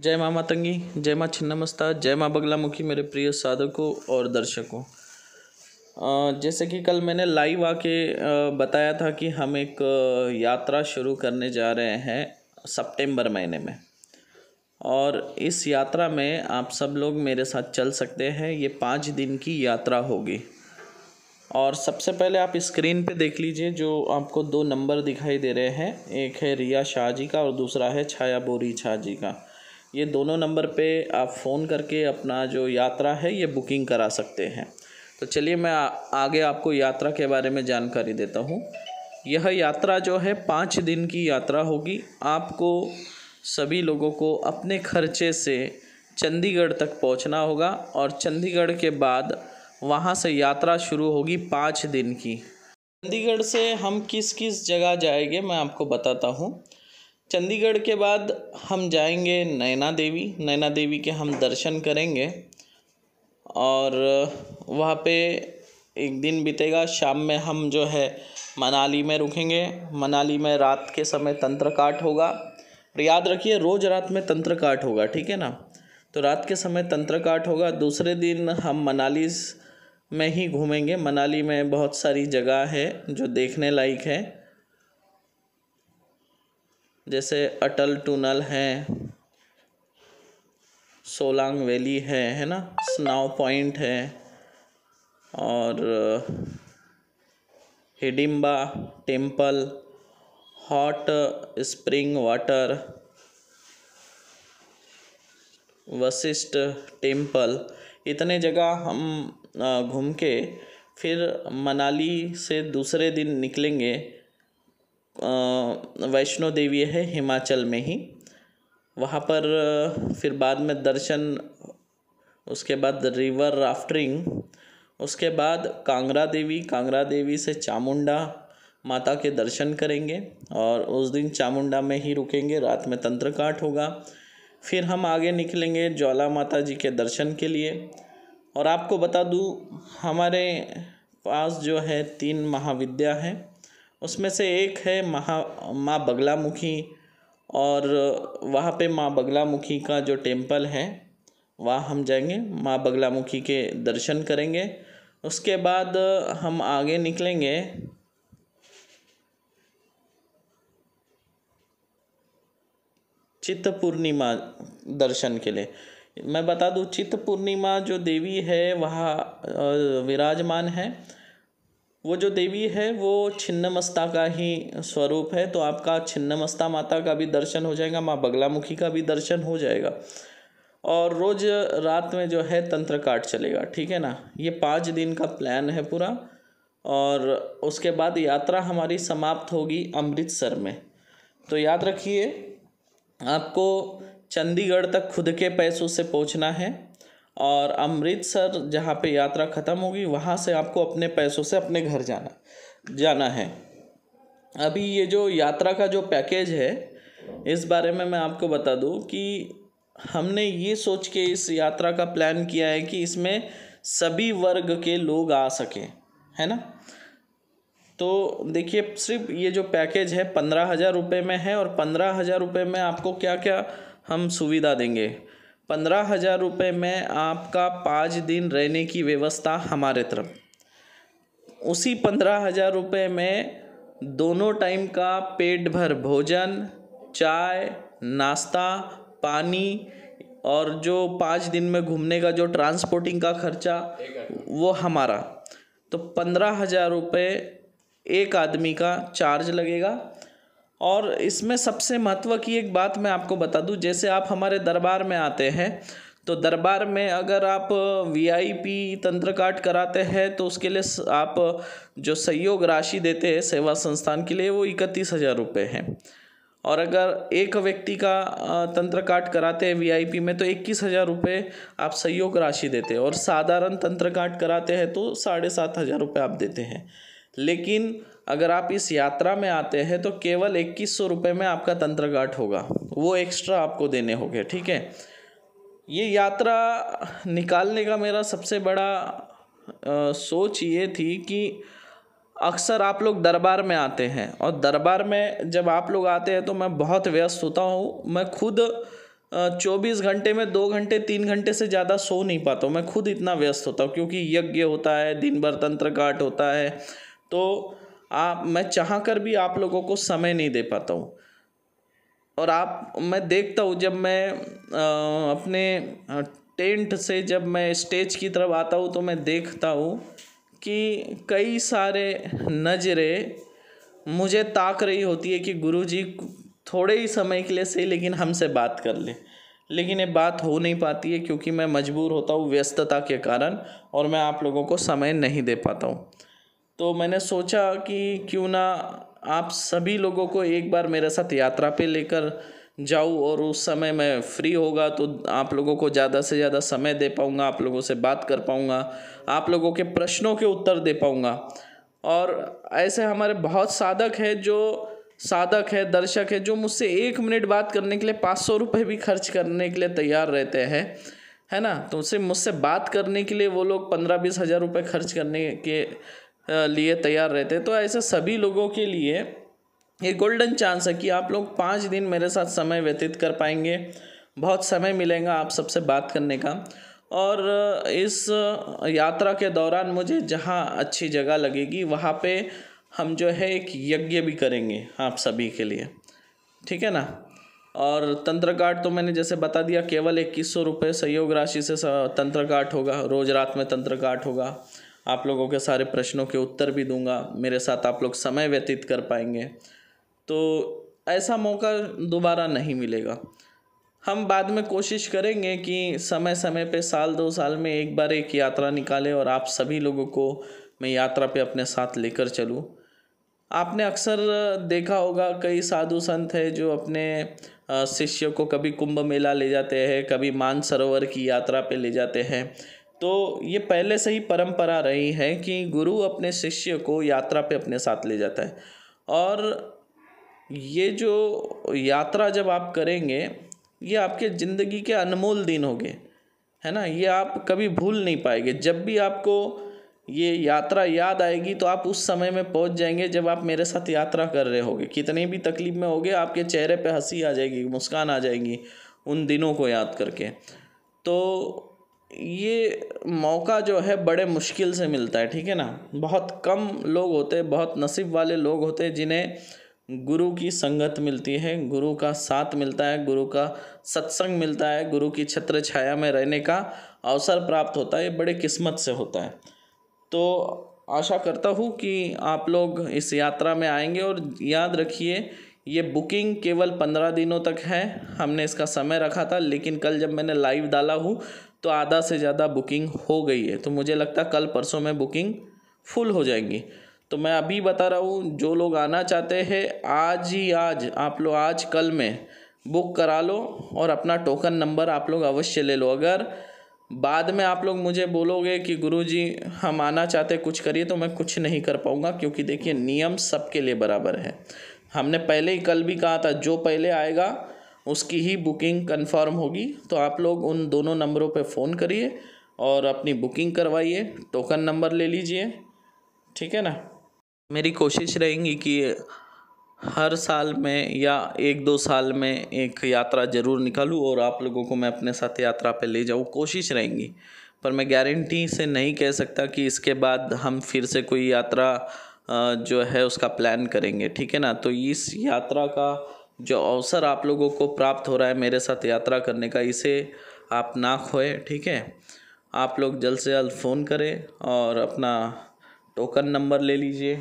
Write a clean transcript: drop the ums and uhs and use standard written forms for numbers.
जय माँ मातंगी, जय माँ छिन्नमस्ता, जय माँ बगलामुखी मेरे प्रिय साधकों और दर्शकों। जैसे कि कल मैंने लाइव आके बताया था कि हम एक यात्रा शुरू करने जा रहे हैं सितंबर महीने में, और इस यात्रा में आप सब लोग मेरे साथ चल सकते हैं। ये 5 दिन की यात्रा होगी। और सबसे पहले आप स्क्रीन पे देख लीजिए, जो आपको 2 नंबर दिखाई दे रहे हैं, एक है रिया शाह जी का और दूसरा है छाया बोरी शाह जी का। ये दोनों नंबर पे आप फ़ोन करके अपना जो यात्रा है ये बुकिंग करा सकते हैं। तो चलिए मैं आगे आपको यात्रा के बारे में जानकारी देता हूँ। यह यात्रा जो है 5 दिन की यात्रा होगी। आपको सभी लोगों को अपने खर्चे से चंडीगढ़ तक पहुँचना होगा और चंडीगढ़ के बाद वहाँ से यात्रा शुरू होगी 5 दिन की। चंडीगढ़ से हम किस किस जगह जाएंगे मैं आपको बताता हूँ। चंडीगढ़ के बाद हम जाएंगे नैना देवी के हम दर्शन करेंगे और वहाँ पे एक दिन बीतेगा। शाम में हम जो है मनाली में रुकेंगे। मनाली में रात के समय तंत्र काट होगा। याद रखिए, रोज़ रात में तंत्र काट होगा, ठीक है ना। तो रात के समय तंत्र काट होगा। दूसरे दिन हम मनाली में ही घूमेंगे। मनाली में बहुत सारी जगह है जो देखने लायक है, जैसे अटल टनल है, सोलांग वैली है ना, स्नो पॉइंट है, और Hidimba temple, hot spring water, Vashishtha temple. इतने जगह हम घूम के फिर मनाली से दूसरे दिन निकलेंगे। वैष्णो देवी है हिमाचल में ही, वहाँ पर फिर बाद में दर्शन, उसके बाद रिवर राफ्टिंग, उसके बाद कांगड़ा देवी से चामुंडा माता के दर्शन करेंगे और उस दिन चामुंडा में ही रुकेंगे। रात में तंत्र काट होगा। फिर हम आगे निकलेंगे ज्वाला माता जी के दर्शन के लिए। और आपको बता दूँ, हमारे पास जो है 3 महाविद्या हैं, उसमें से एक है माँ बगलामुखी, और वहाँ पे माँ बगलामुखी का जो टेम्पल है वहाँ हम जाएंगे, माँ बगलामुखी के दर्शन करेंगे। उसके बाद हम आगे निकलेंगे चित्त पूर्णिमा दर्शन के लिए। मैं बता दूँ, चित्त पूर्णिमा जो देवी है वहाँ विराजमान है। वो जो देवी है वो छिन्नमस्ता का ही स्वरूप है। तो आपका छिन्नमस्ता माता का भी दर्शन हो जाएगा, माँ बगलामुखी का भी दर्शन हो जाएगा, और रोज़ रात में जो है तंत्र काट चलेगा, ठीक है ना। ये 5 दिन का प्लान है पूरा। और उसके बाद यात्रा हमारी समाप्त होगी अमृतसर में। तो याद रखिए, आपको चंडीगढ़ तक खुद के पैसों से पहुंचना है, और अमृतसर जहाँ पे यात्रा ख़त्म होगी वहाँ से आपको अपने पैसों से अपने घर जाना है। अभी ये जो यात्रा का जो पैकेज है, इस बारे में मैं आपको बता दूँ कि हमने ये सोच के इस यात्रा का प्लान किया है कि इसमें सभी वर्ग के लोग आ सकें, है ना। तो देखिए, सिर्फ ये जो पैकेज है 15,000 रुपये में है, और 15,000 रुपये में आपको क्या क्या हम सुविधा देंगे। 15,000 रुपये में आपका 5 दिन रहने की व्यवस्था हमारे तरफ। उसी 15,000 रुपये में दोनों टाइम का पेट भर भोजन, चाय, नाश्ता, पानी, और जो 5 दिन में घूमने का जो ट्रांसपोर्टिंग का खर्चा वो हमारा। तो 15,000 रुपये एक आदमी का चार्ज लगेगा। और इसमें सबसे महत्व की एक बात मैं आपको बता दूं, जैसे आप हमारे दरबार में आते हैं, तो दरबार में अगर आप VIP तंत्र काट कराते हैं तो उसके लिए आप जो सहयोग राशि देते हैं सेवा संस्थान के लिए वो 31,000 रुपये है। और अगर एक व्यक्ति का तंत्र काट कराते हैं VIP में तो 21,000 रुपये आप सहयोग राशि देते हैं, और साधारण तंत्र काट कराते हैं तो 7,500 रुपये आप देते हैं। लेकिन अगर आप इस यात्रा में आते हैं तो केवल 2,100 रुपये में आपका तंत्र काट होगा, वो एक्स्ट्रा आपको देने होंगे, ठीक है। ये यात्रा निकालने का मेरा सबसे बड़ा सोच ये थी कि अक्सर आप लोग दरबार में आते हैं, और दरबार में जब आप लोग आते हैं तो मैं बहुत व्यस्त होता हूँ। मैं खुद 24 घंटे में 2 घंटे 3 घंटे से ज़्यादा सो नहीं पाता हूँ। मैं खुद इतना व्यस्त होता हूँ क्योंकि यज्ञ होता है, दिन भर तंत्र काट होता है, तो मैं चाह कर भी आप लोगों को समय नहीं दे पाता हूँ। और मैं देखता हूँ जब मैं अपने टेंट से जब मैं स्टेज की तरफ आता हूँ तो मैं देखता हूँ कि कई सारे नज़रें मुझे ताक रही होती है कि गुरुजी थोड़े ही समय के लिए सही लेकिन हमसे बात कर ले। लेकिन ये बात हो नहीं पाती है क्योंकि मैं मजबूर होता हूँ व्यस्तता के कारण, और मैं आप लोगों को समय नहीं दे पाता हूँ। तो मैंने सोचा कि क्यों ना आप सभी लोगों को एक बार मेरे साथ यात्रा पे लेकर जाऊँ, और उस समय मैं फ्री होगा तो आप लोगों को ज़्यादा से ज़्यादा समय दे पाऊँगा, आप लोगों से बात कर पाऊँगा, आप लोगों के प्रश्नों के उत्तर दे पाऊँगा। और ऐसे हमारे बहुत साधक है, दर्शक है, जो मुझसे 1 मिनट बात करने के लिए 500 रुपये भी खर्च करने के लिए तैयार रहते हैं, है ना। तो मुझसे बात करने के लिए वो लोग 15-20 हज़ार रुपये खर्च करने के लिए तैयार रहते हैं। तो ऐसे सभी लोगों के लिए ये गोल्डन चांस है कि आप लोग 5 दिन मेरे साथ समय व्यतीत कर पाएंगे। बहुत समय मिलेगा आप सबसे बात करने का। और इस यात्रा के दौरान मुझे जहाँ अच्छी जगह लगेगी वहाँ पे हम जो है एक यज्ञ भी करेंगे आप सभी के लिए, ठीक है ना। और तंत्र काट तो मैंने जैसे बता दिया, केवल 2100 रुपये सहयोग राशि से तंत्र काट होगा। रोज़ रात में तंत्र काट होगा, आप लोगों के सारे प्रश्नों के उत्तर भी दूंगा, मेरे साथ आप लोग समय व्यतीत कर पाएंगे। तो ऐसा मौका दोबारा नहीं मिलेगा। हम बाद में कोशिश करेंगे कि समय समय पे 1-2 साल में एक बार एक यात्रा निकालें और आप सभी लोगों को मैं यात्रा पे अपने साथ लेकर चलूँ। आपने अक्सर देखा होगा कई साधु संत हैं जो अपने शिष्य को कभी कुंभ मेला ले जाते हैं, कभी मानसरोवर की यात्रा पे ले जाते हैं। तो ये पहले से ही परंपरा रही है कि गुरु अपने शिष्य को यात्रा पे अपने साथ ले जाता है। और ये जो यात्रा जब आप करेंगे ये आपके ज़िंदगी के अनमोल दिन होंगे, है ना। ये आप कभी भूल नहीं पाएंगे। जब भी आपको ये यात्रा याद आएगी तो आप उस समय में पहुंच जाएंगे जब आप मेरे साथ यात्रा कर रहे होगे। कितनी भी तकलीफ में होगे आपके चेहरे पे हंसी आ जाएगी, मुस्कान आ जाएगी उन दिनों को याद करके। तो ये मौका जो है बड़े मुश्किल से मिलता है, ठीक है ना। बहुत कम लोग होते हैं, बहुत नसीब वाले लोग होते हैं जिन्हें गुरु की संगत मिलती है, गुरु का साथ मिलता है, गुरु का सत्संग मिलता है, गुरु की छत्र छाया में रहने का अवसर प्राप्त होता है। ये बड़े किस्मत से होता है। तो आशा करता हूँ कि आप लोग इस यात्रा में आएंगे। और याद रखिए ये बुकिंग केवल 15 दिनों तक है। हमने इसका समय रखा था लेकिन कल जब मैंने लाइव डाला हूँ तो आधा से ज़्यादा बुकिंग हो गई है। तो मुझे लगता है कल परसों में बुकिंग फुल हो जाएंगी। तो मैं अभी बता रहा हूँ, जो लोग आना चाहते हैं आज आप लोग आज कल में बुक करा लो और अपना टोकन नंबर आप लोग अवश्य ले लो। अगर बाद में आप लोग मुझे बोलोगे कि गुरुजी हम आना चाहते कुछ करिए, तो मैं कुछ नहीं कर पाऊँगा, क्योंकि देखिए नियम सबके लिए बराबर है। हमने पहले ही कल भी कहा था जो पहले आएगा उसकी ही बुकिंग कंफर्म होगी। तो आप लोग उन दोनों नंबरों पे फ़ोन करिए और अपनी बुकिंग करवाइए, टोकन नंबर ले लीजिए, ठीक है ना। मेरी कोशिश रहेगी कि हर साल में या 1-2 साल में एक यात्रा ज़रूर निकालूं और आप लोगों को मैं अपने साथ यात्रा पे ले जाऊं, कोशिश रहेंगी। पर मैं गारंटी से नहीं कह सकता कि इसके बाद हम फिर से कोई यात्रा जो है उसका प्लान करेंगे, ठीक है ना। तो इस यात्रा का जो अवसर आप लोगों को प्राप्त हो रहा है मेरे साथ यात्रा करने का, इसे आप ना खोएं, ठीक है। आप लोग जल्द से जल्द फ़ोन करें और अपना टोकन नंबर ले लीजिए।